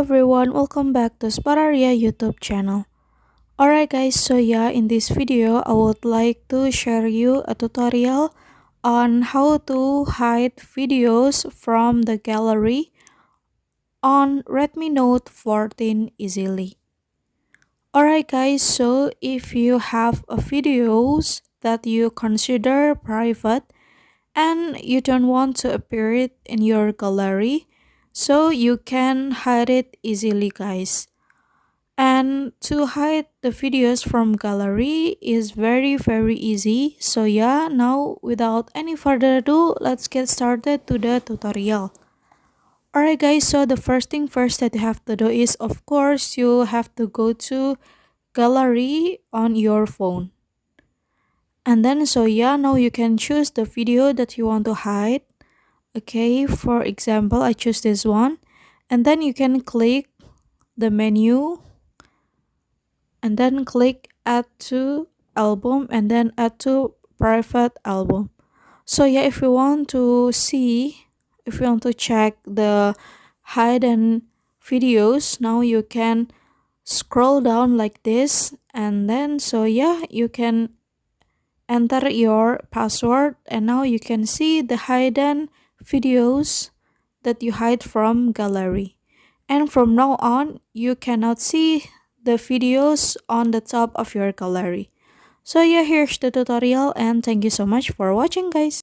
everyone, welcome back to Spararia YouTube channel. Alright guys, so yeah, in this video I would like to share you a tutorial on how to hide videos from the gallery on Redmi Note 14 easily. Alright guys, so if you have videos that you consider private and you don't want to appear it in your gallery, so you can hide it easily guys. And to hide the videos from gallery is very easy. So yeah, now without any further ado, let's get started to the tutorial. Alright guys, so the first thing first that you have to do is, of course, you have to go to gallery on your phone. And then so yeah, now you can choose the video that you want to hide. Okay, for example, I choose this one. And then you can click the menu and then click add to album and then add to private album. So yeah, if you want to see, if you want to check the hidden videos, now you can scroll down like this, and then so yeah, you can enter your password and now you can see the hidden videos that you hide from gallery. And from now on, you cannot see the videos on the top of your gallery. So yeah, here's the tutorial and thank you so much for watching guys.